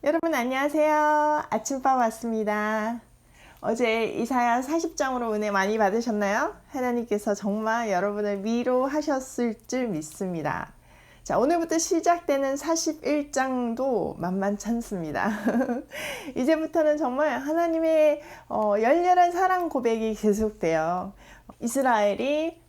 여러분 안녕하세요. 아침밥 왔습니다. 어제 이사야 40장으로 은혜 많이 받으셨나요? 하나님께서 정말 여러분을 위로하셨을 줄 믿습니다. 자, 오늘부터 시작되는 41장도 만만찮습니다. 이제부터는 정말 하나님의 열렬한 사랑 고백이 계속돼요. 이스라엘이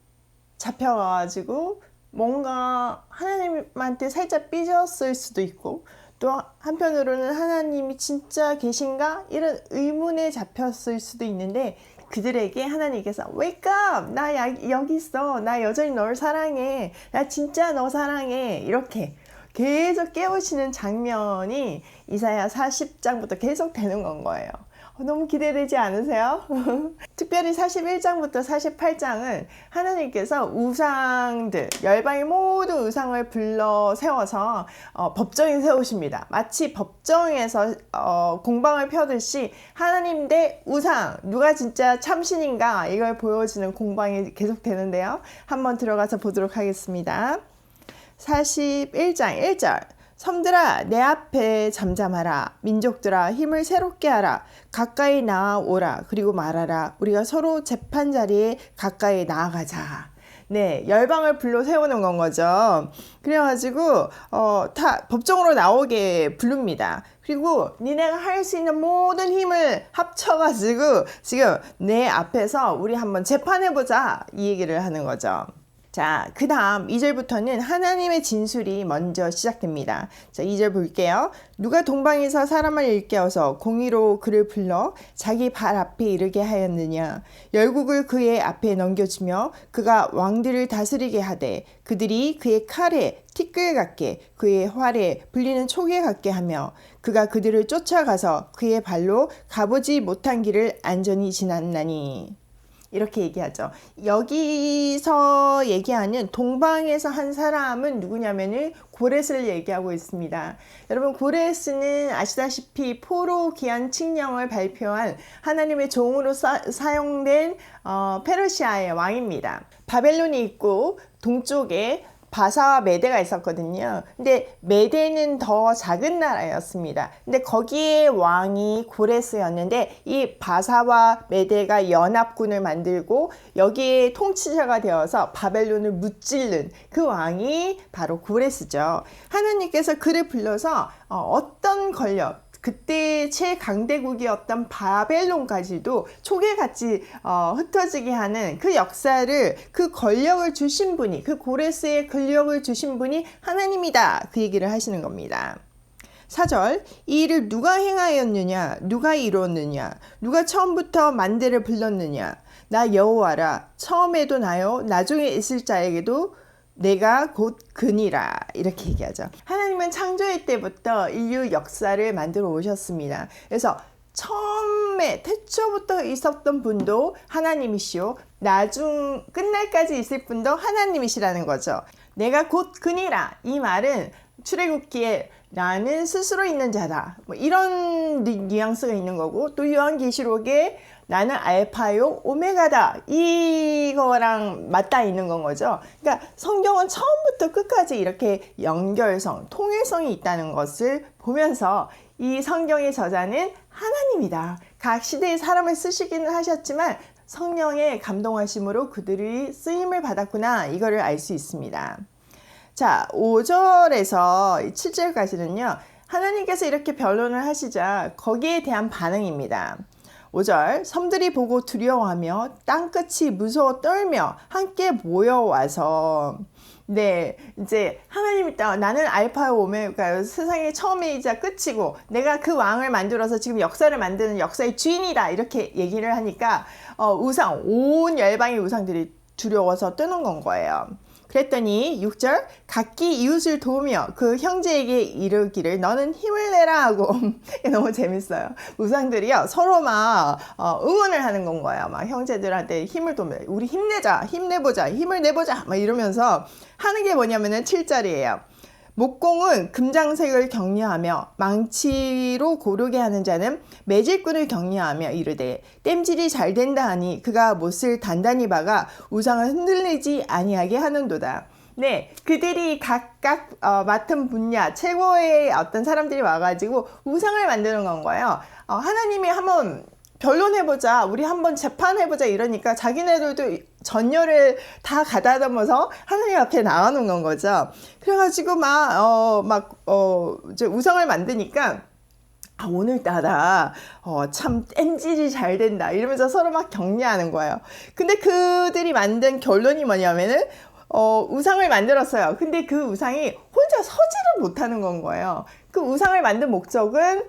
잡혀가지고 뭔가 하나님한테 살짝 삐졌을 수도 있고, 또 한편으로는 하나님이 진짜 계신가? 이런 의문에 잡혔을 수도 있는데, 그들에게 하나님께서 Wake up! 나 여기 있어. 나 여전히 널 사랑해. 나 진짜 너 사랑해. 이렇게 계속 깨우시는 장면이 이사야 40장부터 계속 되는 건 거예요. 너무 기대되지 않으세요? 특별히 41장부터 48장은 하나님께서 우상들, 열방의 모든 우상을 불러 세워서 법정에 세우십니다. 마치 법정에서 공방을 펴듯이 하나님 대 우상, 누가 진짜 참신인가 이걸 보여주는 공방이 계속 되는데요. 한번 들어가서 보도록 하겠습니다. 41장 1절 섬들아 내 앞에 잠잠하라. 민족들아 힘을 새롭게 하라. 가까이 나아오라. 그리고 말하라. 우리가 서로 재판 자리에 가까이 나아가자. 네, 열방을 불러 세우는 건 거죠. 그래가지고 다 법정으로 나오게 부릅니다. 그리고 니네가 할 수 있는 모든 힘을 합쳐가지고 지금 내 앞에서 우리 한번 재판해보자 이 얘기를 하는 거죠. 자, 그 다음 2절부터는 하나님의 진술이 먼저 시작됩니다. 자, 2절 볼게요. 누가 동방에서 사람을 일깨워서 공의로 그를 불러 자기 발 앞에 이르게 하였느냐. 열국을 그의 앞에 넘겨주며 그가 왕들을 다스리게 하되 그들이 그의 칼에 티끌 같게 그의 활에 불리는 촉에 같게 하며 그가 그들을 쫓아가서 그의 발로 가보지 못한 길을 안전히 지났나니. 이렇게 얘기하죠. 여기서 얘기하는 동방에서 한 사람은 누구냐면은 고레스를 얘기하고 있습니다. 여러분, 고레스는 아시다시피 포로 귀한 칙령을 발표한 하나님의 종으로 사용된 페르시아의 왕입니다. 바벨론이 있고 동쪽에 바사와 메대가 있었거든요. 근데 메대는 더 작은 나라였습니다. 근데 거기에 왕이 고레스였는데 이 바사와 메대가 연합군을 만들고 여기에 통치자가 되어서 바벨론을 무찌른 그 왕이 바로 고레스죠. 하나님께서 그를 불러서 어떤 권력, 그때 최강대국이었던 바벨론까지도 초계같이 흩어지게 하는 그 역사를, 그 권력을 주신 분이, 그 고레스의 권력을 주신 분이 하나님이다. 그 얘기를 하시는 겁니다. 4절 이 일을 누가 행하였느냐, 누가 이루었느냐, 누가 처음부터 만대를 불렀느냐. 나 여호와라. 처음에도 나요, 나중에 있을 자에게도 내가 곧 그니라. 이렇게 얘기하죠. 하나님은 창조의 때부터 인류 역사를 만들어 오셨습니다. 그래서 처음에 태초부터 있었던 분도 하나님이시오, 나중 끝날까지 있을 분도 하나님이시라는 거죠. 내가 곧 그니라. 이 말은 출애굽기에 나는 스스로 있는 자다, 뭐 이런 뉘앙스가 있는 거고, 또 요한계시록에 나는 알파요 오메가다, 이거랑 맞닿아 있는 건 거죠. 그러니까 성경은 처음부터 끝까지 이렇게 연결성, 통일성이 있다는 것을 보면서 이 성경의 저자는 하나님이다. 각 시대의 사람을 쓰시기는 하셨지만 성령의 감동하심으로 그들이 쓰임을 받았구나, 이거를 알 수 있습니다. 자, 5절에서 7절까지는요, 하나님께서 이렇게 변론을 하시자 거기에 대한 반응입니다. 5절 섬들이 보고 두려워하며 땅끝이 무서워 떨며 함께 모여와서, 네, 이제 하나님이 나는 알파요 오메가요, 세상의 처음이자 끝이고 내가 그 왕을 만들어서 지금 역사를 만드는 역사의 주인이다, 이렇게 얘기를 하니까 우상, 온 열방의 우상들이 두려워서 뜨는 건 거예요. 그랬더니 6절 각기 이웃을 도우며 그 형제에게 이르기를 너는 힘을 내라 하고 너무 재밌어요. 우상들이요 서로 막 응원을 하는 건 거예요. 막 형제들한테 힘을 도우며 우리 힘내자, 힘내보자, 힘을 내보자 막 이러면서 하는 게 뭐냐면은 7절이에요. 목공은 금장색을 격려하며 망치로 고르게 하는 자는 매질꾼을 격려하며 이르되 땜질이 잘 된다 하니 그가 못을 단단히 박아 우상을 흔들리지 아니하게 하는도다. 네, 그들이 각각 맡은 분야 최고의 어떤 사람들이 와가지고 우상을 만드는 건 거예요. 하나님이 한번 변론해보자, 우리 한번 재판해보자 이러니까 자기네들도 전열을 다 가다듬어서 하나님 앞에 나가는 건 거죠. 그래가지고 이제 우상을 만드니까 오늘따라 참 땜질이 잘 된다 이러면서 서로 막 격려하는 거예요. 근데 그들이 만든 결론이 뭐냐면은 우상을 만들었어요. 근데 그 우상이 혼자 서지를 못하는 건 거예요. 그 우상을 만든 목적은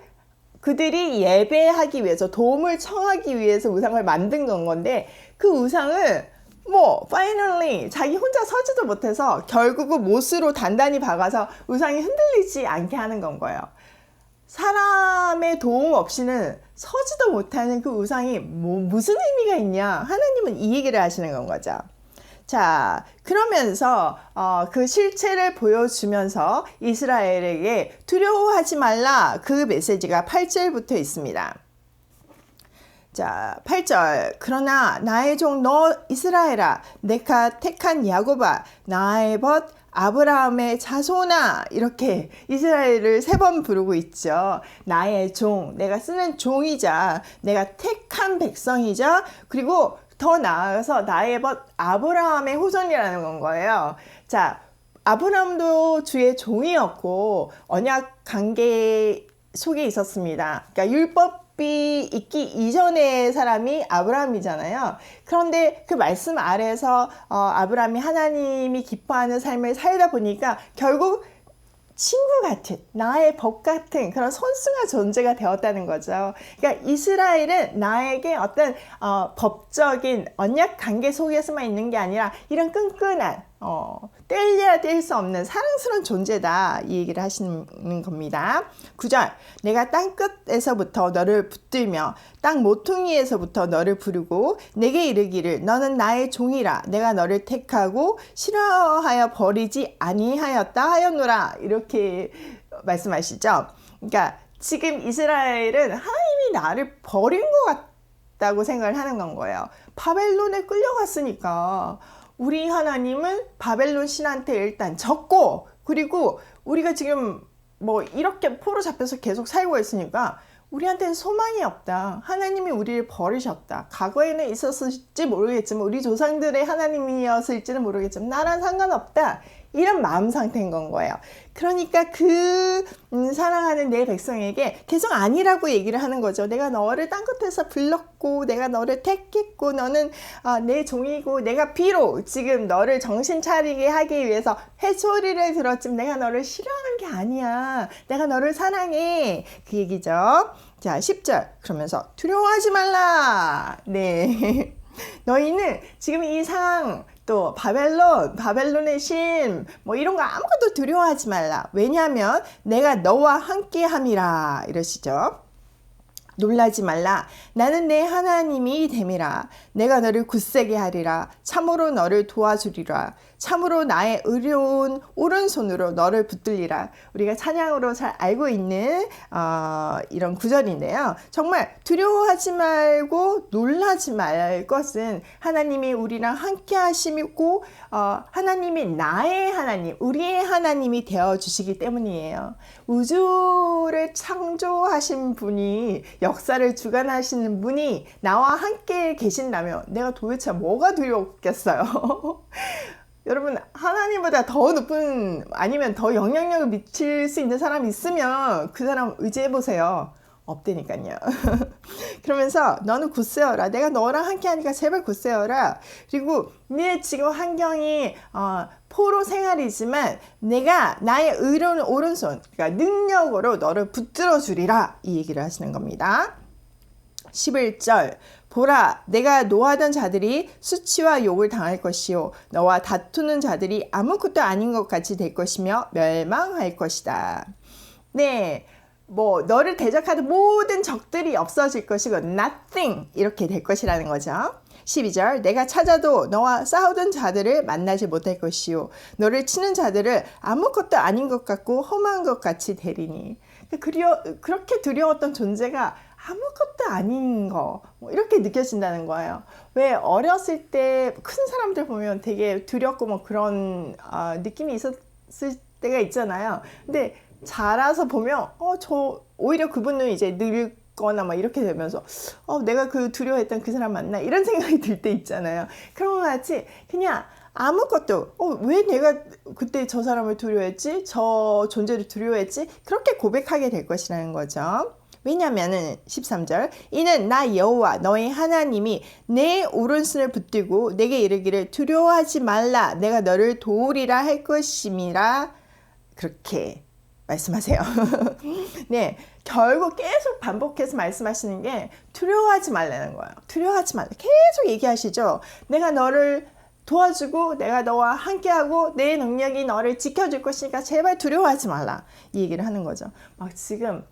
그들이 예배하기 위해서, 도움을 청하기 위해서 우상을 만든 건 건데, 그 우상을 finally 자기 혼자 서지도 못해서 결국은 못으로 단단히 박아서 우상이 흔들리지 않게 하는 건 거예요. 사람의 도움 없이는 서지도 못하는 그 우상이 무슨 의미가 있냐? 하나님은 이 얘기를 하시는 건 거죠. 자, 그러면서 그 실체를 보여주면서 이스라엘에게 두려워하지 말라, 그 메시지가 8절부터 있습니다. 자, 8절. 그러나 나의 종 너 이스라엘아, 내가 택한 야곱아, 나의 벗 아브라함의 자손아, 이렇게 이스라엘을 3번 부르고 있죠. 나의 종, 내가 쓰는 종이자, 내가 택한 백성이자, 그리고 더 나아가서 나의 벗 아브라함의 후손이라는 건 거예요. 자, 아브라함도 주의 종이었고 언약 관계 속에 있었습니다. 그러니까 율법이 있기 이전의 사람이 아브라함이잖아요. 그런데 그 말씀 아래에서 아브라함이 하나님이 기뻐하는 삶을 살다 보니까 결국 친구 같은, 나의 벗 같은 그런 선수가 존재가 되었다는 거죠. 그러니까 이스라엘은 나에게 어떤 법적인 언약 관계 속에서만 있는 게 아니라 이런 끈끈한 뗄래야 뗄 수 없는 사랑스러운 존재다, 이 얘기를 하시는 겁니다. 9절. 내가 땅 끝에서부터 너를 붙들며 땅 모퉁이에서부터 너를 부르고 내게 이르기를 너는 나의 종이라, 내가 너를 택하고 싫어하여 버리지 아니하였다 하였노라, 이렇게 말씀하시죠. 그러니까 지금 이스라엘은 하나님이 나를 버린 것 같다고 생각을 하는 건 거예요. 바벨론에 끌려갔으니까 우리 하나님은 바벨론 신한테 일단 졌고, 그리고 우리가 지금 이렇게 포로 잡혀서 계속 살고 있으니까 우리한테는 소망이 없다. 하나님이 우리를 버리셨다. 과거에는 있었을지 모르겠지만 우리 조상들의 하나님이었을지는 모르겠지만 나랑 상관없다. 이런 마음 상태인 건 거예요. 그러니까 그 사랑하는 내 백성에게 계속 아니라고 얘기를 하는 거죠. 내가 너를 땅끝에서 불렀고 내가 너를 택했고 너는 내 종이고 내가 비록 지금 너를 정신 차리게 하기 위해서 회초리를 들었지만 내가 너를 싫어하는 게 아니야. 내가 너를 사랑해. 그 얘기죠. 자, 10절. 그러면서 두려워하지 말라. 네. 너희는 지금 이 상황, 또 바벨론의 신, 이런 거 아무것도 두려워하지 말라. 왜냐하면 내가 너와 함께 함이라, 이러시죠. 놀라지 말라. 나는 내 하나님이 됨이라. 내가 너를 굳세게 하리라. 참으로 너를 도와주리라. 참으로 나의 의로운 오른손으로 너를 붙들리라. 우리가 찬양으로 잘 알고 있는 이런 구절인데요. 정말 두려워하지 말고 놀라지 말 것은 하나님이 우리랑 함께 하시고 하나님이 나의 하나님, 우리의 하나님이 되어주시기 때문이에요. 우주를 창조하신 분이, 역사를 주관하시는 분이 나와 함께 계신다면 내가 도대체 뭐가 두렵겠어요? 여러분, 하나님보다 더 높은, 아니면 더 영향력을 미칠 수 있는 사람이 있으면 그 사람 의지해 보세요. 없다니까요. 그러면서 너는 굳세어라. 내가 너랑 함께 하니까 제발 굳세어라. 그리고 네 지금 환경이 포로 생활이지만 내가 나의 의로운 오른손, 그러니까 능력으로 너를 붙들어 주리라, 이 얘기를 하시는 겁니다. 11절. 보라, 내가 노하던 자들이 수치와 욕을 당할 것이요 너와 다투는 자들이 아무것도 아닌 것 같이 될 것이며 멸망할 것이다. 네, 너를 대적하는 모든 적들이 없어질 것이고 nothing, 이렇게 될 것이라는 거죠. 12절. 내가 찾아도 너와 싸우던 자들을 만나지 못할 것이요 너를 치는 자들을 아무것도 아닌 것 같고 험한 것 같이 되리니. 그렇게 두려웠던 존재가 아무것도 아닌 거, 뭐 이렇게 느껴진다는 거예요. 왜 어렸을 때 큰 사람들 보면 되게 두렵고 뭐 그런 느낌이 있었을 때가 있잖아요. 근데 자라서 보면 저 오히려 그분은 이제 늙거나 막 이렇게 되면서 내가 그 두려워했던 그 사람 맞나 이런 생각이 들 때 있잖아요. 그런 것 같이 그냥 아무것도 왜 내가 그때 저 사람을 두려워했지? 저 존재를 두려워했지? 그렇게 고백하게 될 것이라는 거죠. 왜냐면은 13절 이는 나 여호와 너희 하나님이 내 오른손을 붙들고 내게 이르기를 두려워하지 말라 내가 너를 도우리라 할 것임이라 그렇게 말씀하세요. 네, 결국 계속 반복해서 말씀하시는 게 두려워하지 말라는 거예요. 두려워하지 말라. 계속 얘기하시죠. 내가 너를 도와주고 내가 너와 함께하고 내 능력이 너를 지켜줄 것이니까 제발 두려워하지 말라. 이 얘기를 하는 거죠. 막 지금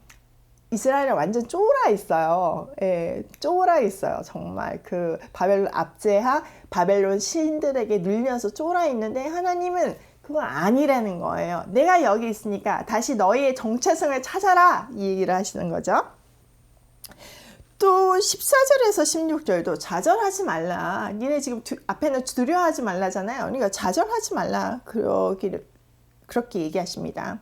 이스라엘은 완전 쫄아 있어요. 예, 쫄아 있어요. 정말 그 바벨론 압제하 바벨론 신들에게 눌려서 쫄아 있는데 하나님은 그건 아니라는 거예요. 내가 여기 있으니까 다시 너희의 정체성을 찾아라. 이 얘기를 하시는 거죠. 또 14절에서 16절도 좌절하지 말라. 니네 지금 앞에는 두려워하지 말라잖아요. 그러니까 좌절하지 말라. 그렇게 얘기하십니다.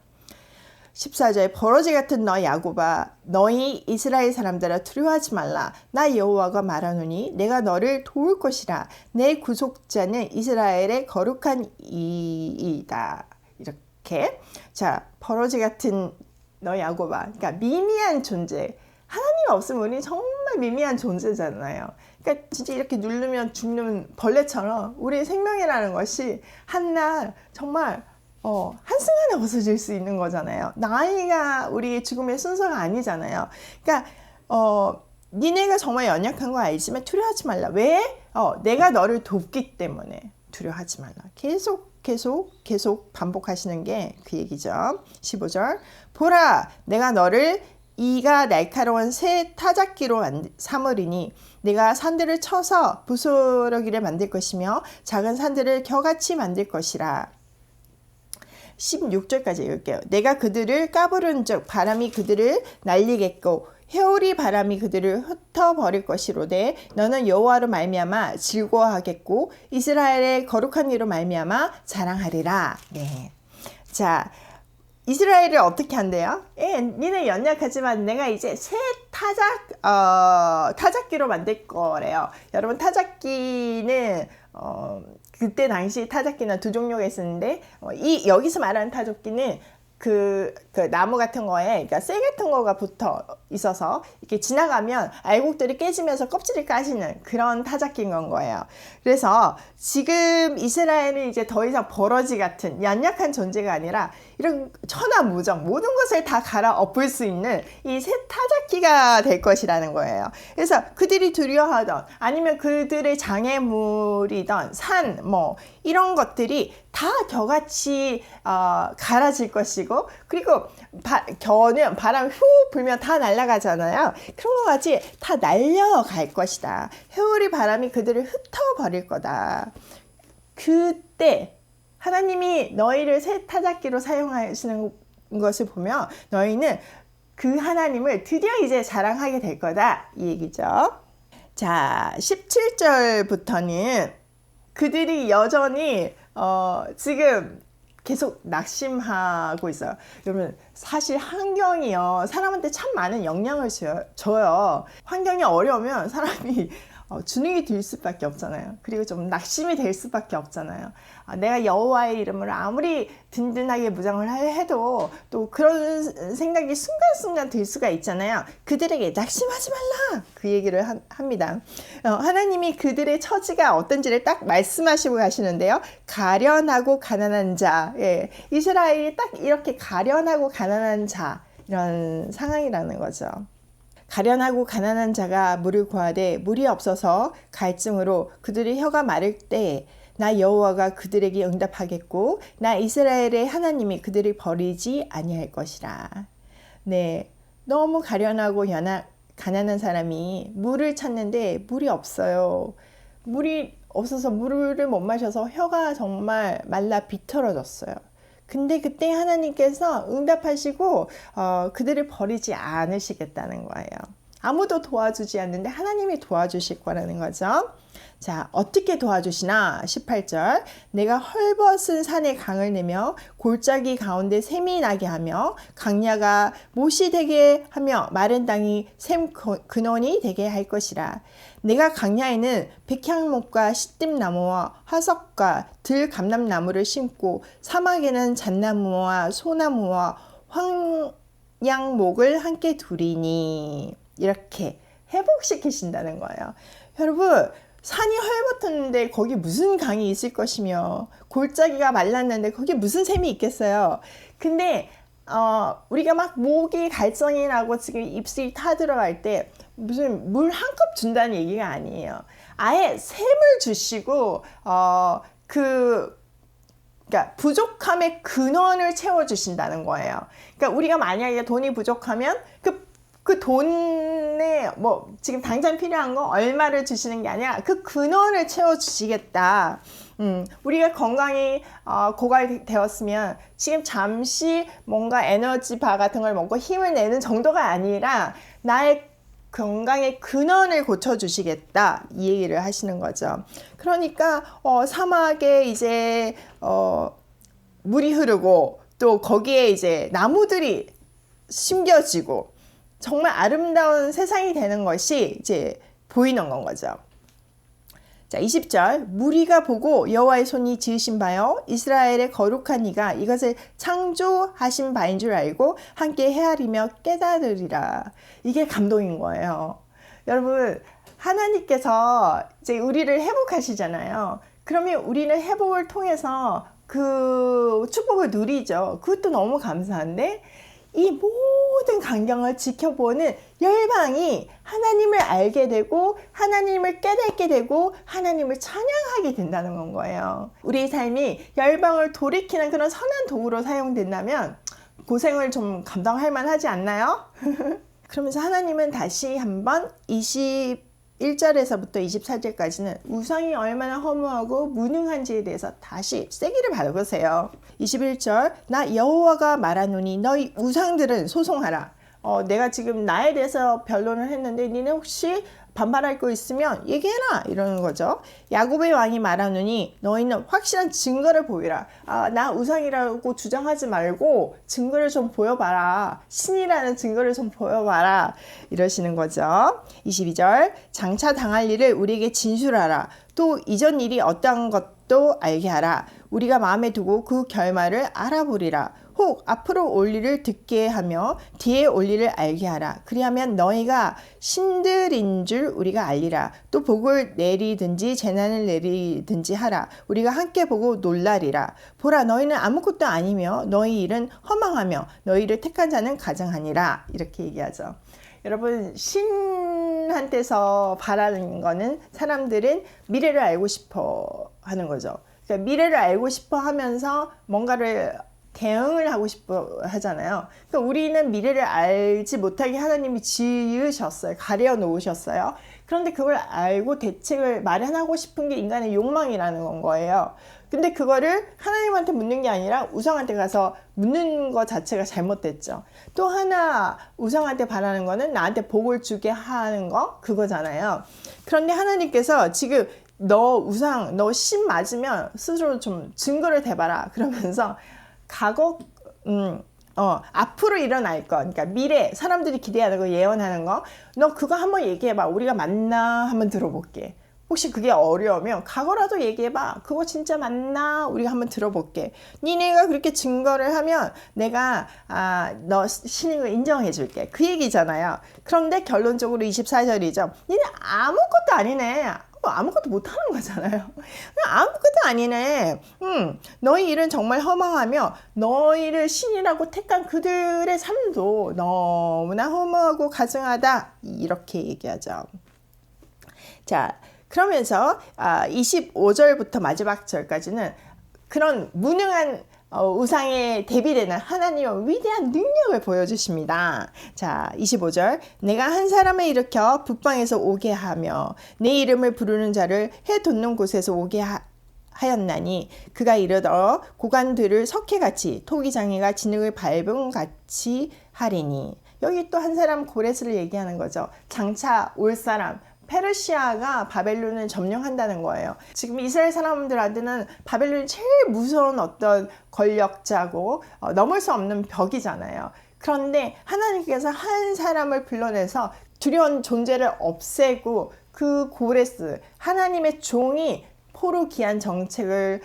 14절 버러지 같은 너 야곱아 너희 이스라엘 사람들아 두려워하지 말라. 나 여호와가 말하노니 내가 너를 도울 것이라. 내 구속자는 이스라엘의 거룩한 이이다. 이렇게 자 버러지 같은 너 야곱아 그러니까 미미한 존재 하나님 없으면 우리 정말 미미한 존재잖아요. 그러니까 진짜 이렇게 누르면 죽는 벌레처럼 우리의 생명이라는 것이 한날 정말 한순간에 없어질 수 있는 거잖아요. 나이가 우리의 죽음의 순서가 아니잖아요. 그러니까 니네가 정말 연약한 거 알지만 두려워하지 말라. 왜? 내가 너를 돕기 때문에 두려워하지 말라. 계속 반복하시는 게 그 얘기죠. 15절 보라 내가 너를 이가 날카로운 새 타작기로 삼으리니 내가 산들을 쳐서 부스러기를 만들 것이며 작은 산들을 겨같이 만들 것이라. 16절까지 읽을게요. 내가 그들을 까부른 즉 바람이 그들을 날리겠고 회오리 바람이 그들을 흩어버릴 것이로되 너는 여호와로 말미암아 즐거워하겠고 이스라엘의 거룩한 이로 말미암아 자랑하리라. 네. 자 이스라엘을 어떻게 한대요? 니네 연약하지만 내가 이제 새 타작기로 만들 거래요. 여러분 타작기는 그때 당시 타작기는 두 종류가 있었는데 여기서 말하는 타작기는 그 나무 같은 거에 그러니까 쇠 같은 거가 붙어 있어서 이렇게 지나가면 알곡들이 깨지면서 껍질을 까시는 그런 타작기인 건 거예요. 그래서 지금 이스라엘은 이제 더 이상 버러지 같은 연약한 존재가 아니라 이런 천하무적 모든 것을 다 갈아 엎을 수 있는 이 새 타작기가 될 것이라는 거예요. 그래서 그들이 두려워하던 아니면 그들의 장애물이던 산 뭐 이런 것들이 다 겨같이 갈아질 것이고 그리고 겨는 바람 후 불면 다 날아가잖아요. 그런 것 같이 다 날려갈 것이다. 회오리 바람이 그들을 흩어버릴 거다. 그때 하나님이 너희를 새 타작기로 사용하시는 것을 보면 너희는 그 하나님을 드디어 이제 자랑하게 될 거다. 이 얘기죠. 자, 17절부터는 그들이 여전히 지금 계속 낙심하고 있어요. 여러분 사실 환경이요 사람한테 참 많은 영향을 줘요. 환경이 어려우면 사람이 주눅이 들 수밖에 없잖아요. 그리고 좀 낙심이 될 수밖에 없잖아요. 내가 여호와의 이름을 아무리 든든하게 무장을 해도 또 그런 생각이 순간순간 들 수가 있잖아요. 그들에게 낙심하지 말라 그 얘기를 합니다. 하나님이 그들의 처지가 어떤지를 딱 말씀하시고 가시는데요. 가련하고 가난한 자, 이스라엘이 딱 이렇게 가련하고 가난한 자 이런 상황이라는 거죠. 가련하고 가난한 자가 물을 구하되 물이 없어서 갈증으로 그들의 혀가 마를 때에 나 여호와가 그들에게 응답하겠고 나 이스라엘의 하나님이 그들을 버리지 아니할 것이라. 네, 너무 가련하고 가난한 사람이 물을 찾는데 물이 없어요. 물이 없어서 물을 못 마셔서 혀가 정말 말라 비틀어졌어요. 근데 그때 하나님께서 응답하시고 그들을 버리지 않으시겠다는 거예요. 아무도 도와주지 않는데 하나님이 도와주실 거라는 거죠. 자, 어떻게 도와주시나? 18절. 내가 헐벗은 산에 강을 내며 골짜기 가운데 샘이 나게 하며 강야가 못이 되게 하며 마른 땅이 샘 근원이 되게 할 것이라. 내가 강야에는 백향목과 시뜸나무와 화석과 들감람나무를 심고 사막에는 잣나무와 소나무와 황양목을 함께 두리니. 이렇게 회복시키신다는 거예요. 여러분, 산이 헐벗었는데 거기 무슨 강이 있을 것이며 골짜기가 말랐는데 거기 무슨 샘이 있겠어요. 근데 우리가 막 목이 갈증이 나고 지금 입술이 타들어갈 때 무슨 물 한 컵 준다는 얘기가 아니에요. 아예 샘을 주시고 그러니까 부족함의 근원을 채워주신다는 거예요. 그러니까 우리가 만약에 돈이 부족하면 그 돈에 뭐 지금 당장 필요한 거 얼마를 주시는 게 아니라 그 근원을 채워주시겠다. 우리가 건강이 고갈되었으면 지금 잠시 뭔가 에너지바 같은 걸 먹고 힘을 내는 정도가 아니라 나의 건강의 근원을 고쳐주시겠다, 이 얘기를 하시는 거죠. 그러니까 사막에 이제 물이 흐르고 또 거기에 이제 나무들이 심겨지고 정말 아름다운 세상이 되는 것이 이제 보이는 건 거죠. 자, 20절. 무리가 보고 여호와의 손이 지으신 바요 이스라엘의 거룩한 이가 이것을 창조하신 바인 줄 알고 함께 헤아리며 깨달으리라. 이게 감동인 거예요. 여러분, 하나님께서 이제 우리를 회복하시잖아요. 그러면 우리는 회복을 통해서 그 축복을 누리죠. 그것도 너무 감사한데 이 모든 광경을 지켜보는 열방이 하나님을 알게 되고 하나님을 깨닫게 되고 하나님을 찬양하게 된다는 거예요. 우리 삶이 열방을 돌이키는 그런 선한 도구로 사용된다면 고생을 좀 감당할 만하지 않나요? 그러면서 하나님은 다시 한번 21절에서부터 24절까지는 우상이 얼마나 허무하고 무능한지에 대해서 다시 세기를 받으세요. 21절. 나 여호와가 말하노니 너희 우상들은 소송하라. 내가 지금 나에 대해서 변론을 했는데 니네 혹시 반발할 거 있으면 얘기해라, 이러는 거죠. 야곱의 왕이 말하노니 너희는 확실한 증거를 보이라. 나 우상이라고 주장하지 말고 증거를 좀 보여봐라. 신이라는 증거를 좀 보여봐라, 이러시는 거죠. 22절. 장차 당할 일을 우리에게 진술하라. 또 이전 일이 어떠한 것도 알게 하라. 우리가 마음에 두고 그 결말을 알아보리라. 혹 앞으로 올 일을 듣게 하며 뒤에 올 일을 알게 하라. 그리하면 너희가 신들인 줄 우리가 알리라. 또 복을 내리든지 재난을 내리든지 하라. 우리가 함께 보고 놀라리라. 보라, 너희는 아무것도 아니며 너희 일은 허망하며 너희를 택한 자는 가증하니라. 이렇게 얘기하죠. 여러분, 신한테서 바라는 거는 사람들은 미래를 알고 싶어 하는 거죠. 그러니까 미래를 알고 싶어 하면서 뭔가를 대응을 하고 싶어 하잖아요. 그러니까 우리는 미래를 알지 못하게 하나님이 지으셨어요. 가려 놓으셨어요. 그런데 그걸 알고 대책을 마련하고 싶은 게 인간의 욕망이라는 건 거예요. 근데 그거를 하나님한테 묻는 게 아니라 우상한테 가서 묻는 것 자체가 잘못됐죠. 또 하나 우상한테 바라는 거는 나한테 복을 주게 하는 거, 그거잖아요. 그런데 하나님께서 지금 너 우상, 너 신 맞으면 스스로 좀 증거를 대봐라, 그러면서 과거, 앞으로 일어날 거, 그러니까 미래, 사람들이 기대하는 거, 예언하는 거, 너 그거 한번 얘기해봐. 우리가 맞나 한번 들어볼게. 혹시 그게 어려우면 과거라도 얘기해봐. 그거 진짜 맞나? 우리가 한번 들어볼게. 니네가 그렇게 증거를 하면 내가 너 신인 거 인정해줄게. 그 얘기잖아요. 그런데 결론적으로 24절이죠. 니네 아무것도 아니네. 아무것도 못하는 거잖아요. 아무것도 아니네. 너희 일은 정말 허망하며 너희를 신이라고 택한 그들의 삶도 너무나 허무하고 가증하다. 이렇게 얘기하죠. 자, 그러면서 25절부터 마지막 절까지는 그런 무능한 우상에 대비되는 하나님의 위대한 능력을 보여주십니다. 자, 25절. 내가 한 사람을 일으켜 북방에서 오게 하며 내 이름을 부르는 자를 해 돋는 곳에서 오게 하였나니 그가 이르러 고관들을 석회같이 토기장이가 진흙을 밟은 같이 하리니. 여기 또 한 사람 고레스를 얘기하는 거죠. 장차 올 사람. 페르시아가 바벨론을 점령한다는 거예요. 지금 이스라엘 사람들한테는 바벨론이 제일 무서운 어떤 권력자고 넘을 수 없는 벽이잖아요. 그런데 하나님께서 한 사람을 불러내서 두려운 존재를 없애고 그 고레스, 하나님의 종이 포로 귀한 정책을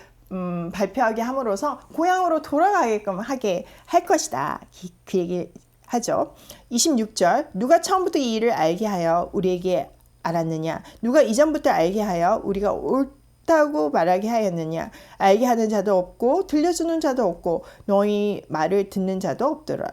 발표하게 함으로써 고향으로 돌아가게끔 하게 할 것이다. 그 얘기 하죠. 26절, 누가 처음부터 이 일을 알게 하여 우리에게 알았느냐? 누가 이전부터 알게 하여 우리가 옳다고 말하게 하였느냐? 알게 하는 자도 없고 들려주는 자도 없고 너희 말을 듣는 자도 없더라.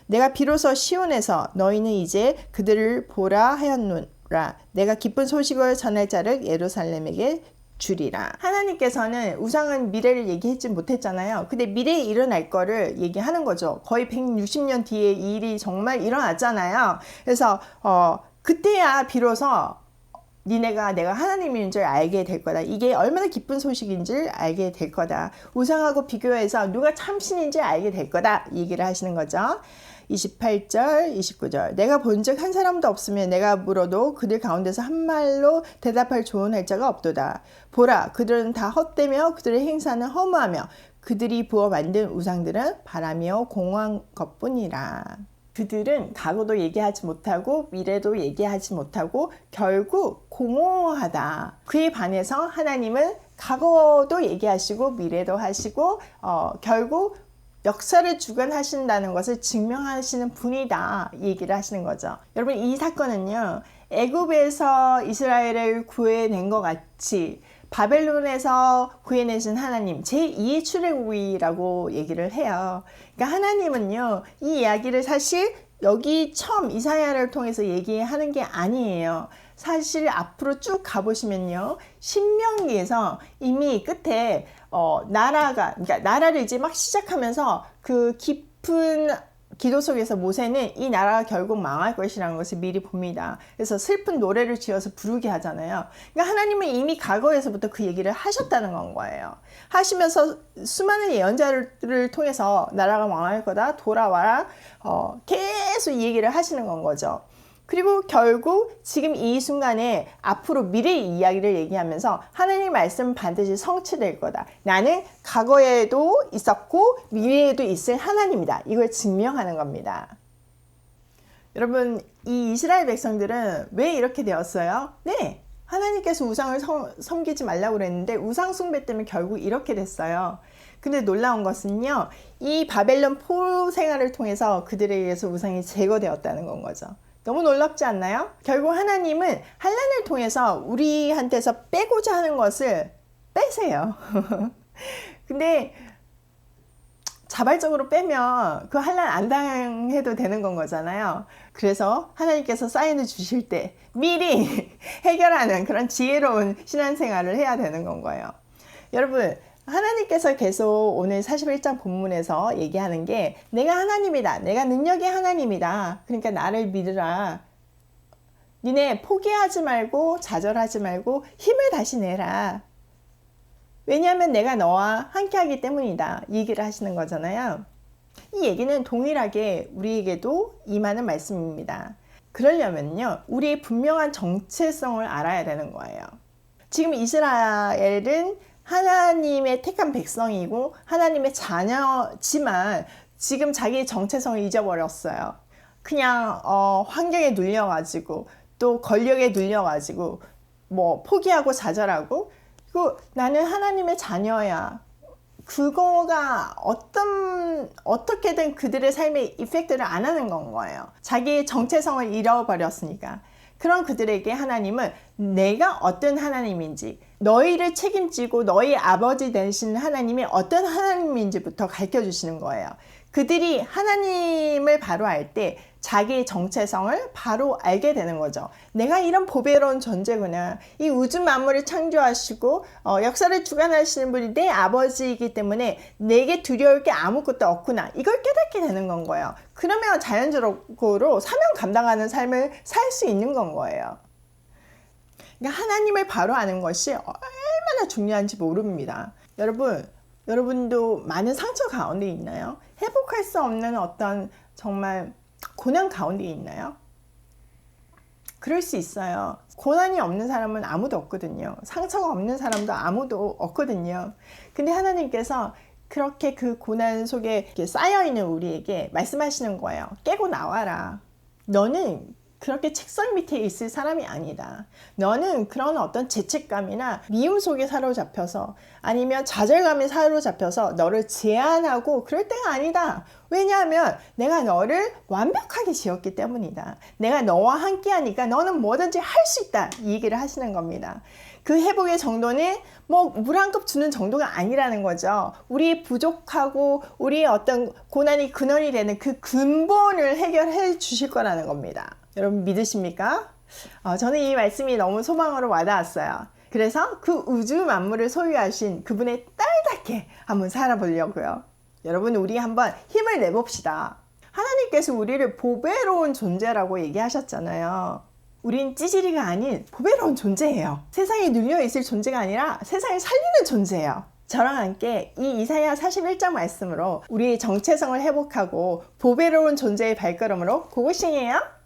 내가 비로소 시온에서 너희는 이제 그들을 보라 하였노라. 내가 기쁜 소식을 전할 자를 예루살렘에게 주리라. 하나님께서는 우상은 미래를 얘기하지 못했잖아요. 근데 미래에 일어날 거를 얘기하는 거죠. 거의 160년 뒤에 이 일이 정말 일어났잖아요. 그래서 그때야 비로소 니네가 내가 하나님인 줄 알게 될 거다. 이게 얼마나 기쁜 소식인 줄 알게 될 거다. 우상하고 비교해서 누가 참신인지 알게 될 거다. 이 얘기를 하시는 거죠. 28절, 29절. 내가 본즉 한 사람도 없으면 내가 물어도 그들 가운데서 한 말로 대답할 조언할 자가 없도다. 보라, 그들은 다 헛되며 그들의 행사는 허무하며 그들이 부어 만든 우상들은 바람이요 공허한 것뿐이라. 그들은 과거도 얘기하지 못하고 미래도 얘기하지 못하고 결국 공허하다. 그에 반해서 하나님은 과거도 얘기하시고 미래도 하시고 결국 역사를 주관하신다는 것을 증명하시는 분이다. 이 얘기를 하시는 거죠. 여러분, 이 사건은요, 애굽에서 이스라엘을 구해낸 것 같이 바벨론에서 구해내신 하나님, 제2의 출애굽이라고 얘기를 해요. 그러니까 하나님은요, 이 이야기를 사실 여기 처음 이사야를 통해서 얘기하는 게 아니에요. 사실 앞으로 쭉 가보시면요, 신명기에서 이미 끝에 그러니까 나라를 이제 막 시작하면서 그 깊은 기도 속에서 모세는 이 나라가 결국 망할 것이라는 것을 미리 봅니다. 그래서 슬픈 노래를 지어서 부르게 하잖아요. 그러니까 하나님은 이미 과거에서부터 그 얘기를 하셨다는 건 거예요. 하시면서 수많은 예언자를 통해서 나라가 망할 거다, 돌아와라, 계속 이 얘기를 하시는 건 거죠. 그리고 결국 지금 이 순간에 앞으로 미래의 이야기를 얘기하면서 하나님의 말씀은 반드시 성취될 거다. 나는 과거에도 있었고 미래에도 있을 하나님이다. 이걸 증명하는 겁니다. 여러분, 이 이스라엘 백성들은 왜 이렇게 되었어요? 네, 하나님께서 우상을 섬기지 말라고 그랬는데 우상 숭배 때문에 결국 이렇게 됐어요. 근데 놀라운 것은요, 이 바벨론 포로 생활을 통해서 그들에 의해서 우상이 제거되었다는 건 거죠. 너무 놀랍지 않나요? 결국 하나님은 환난을 통해서 우리한테서 빼고자 하는 것을 빼세요. 근데 자발적으로 빼면 그 환난 안 당해도 되는 건 거잖아요. 그래서 하나님께서 사인을 주실 때 미리 해결하는 그런 지혜로운 신앙생활을 해야 되는 건 거예요. 여러분, 하나님께서 계속 오늘 41장 본문에서 얘기하는 게 내가 하나님이다. 내가 능력의 하나님이다. 그러니까 나를 믿으라. 니네 포기하지 말고 좌절하지 말고 힘을 다시 내라. 왜냐하면 내가 너와 함께하기 때문이다. 이 얘기를 하시는 거잖아요. 이 얘기는 동일하게 우리에게도 임하는 말씀입니다. 그러려면요, 우리의 분명한 정체성을 알아야 되는 거예요. 지금 이스라엘은 하나님의 택한 백성이고 하나님의 자녀지만 지금 자기의 정체성을 잊어버렸어요. 그냥 환경에 눌려가지고 또 권력에 눌려가지고 뭐 포기하고 좌절하고, 그리고 나는 하나님의 자녀야. 그거가 어떻게든 그들의 삶에 이펙트를 안 하는 건 거예요. 자기의 정체성을 잃어버렸으니까. 그런 그들에게 하나님은 내가 어떤 하나님인지, 너희를 책임지고 너희 아버지 되신 하나님이 어떤 하나님인지부터 가르쳐 주시는 거예요. 그들이 하나님을 바로 알 때 자기의 정체성을 바로 알게 되는 거죠. 내가 이런 보배로운 존재구나. 이 우주 만물을 창조하시고 역사를 주관하시는 분이 내 아버지이기 때문에 내게 두려울 게 아무것도 없구나. 이걸 깨닫게 되는 건 거예요. 그러면 자연적으로 사명 감당하는 삶을 살 수 있는 건 거예요. 그러니까 하나님을 바로 아는 것이 얼마나 중요한지 모릅니다. 여러분도 많은 상처 가운데 있나요? 회복할 수 없는 어떤 정말 고난 가운데 있나요? 그럴 수 있어요. 고난이 없는 사람은 아무도 없거든요. 상처가 없는 사람도 아무도 없거든요. 근데 하나님께서 그렇게 그 고난 속에 이렇게 쌓여있는 우리에게 말씀하시는 거예요. 깨고 나와라. 너는 그렇게 책상 밑에 있을 사람이 아니다. 너는 그런 어떤 죄책감이나 미움 속에 사로잡혀서 아니면 좌절감에 사로잡혀서 너를 제한하고 그럴 때가 아니다. 왜냐하면 내가 너를 완벽하게 지었기 때문이다. 내가 너와 함께 하니까 너는 뭐든지 할 수 있다. 이 얘기를 하시는 겁니다. 그 회복의 정도는 뭐 물 한 컵 주는 정도가 아니라는 거죠. 우리 부족하고 우리의 어떤 고난이 근원이 되는 그 근본을 해결해 주실 거라는 겁니다. 여러분 믿으십니까? 저는 이 말씀이 너무 소망으로 와닿았어요. 그래서 그 우주 만물을 소유하신 그분의 딸답게 한번 살아보려고요. 여러분 우리 한번 힘을 내봅시다. 하나님께서 우리를 보배로운 존재라고 얘기하셨잖아요. 우린 찌질이가 아닌 보배로운 존재예요. 세상에 눌려있을 존재가 아니라 세상을 살리는 존재예요. 저랑 함께 이 이사야 41장 말씀으로 우리의 정체성을 회복하고 보배로운 존재의 발걸음으로 고고싱이에요.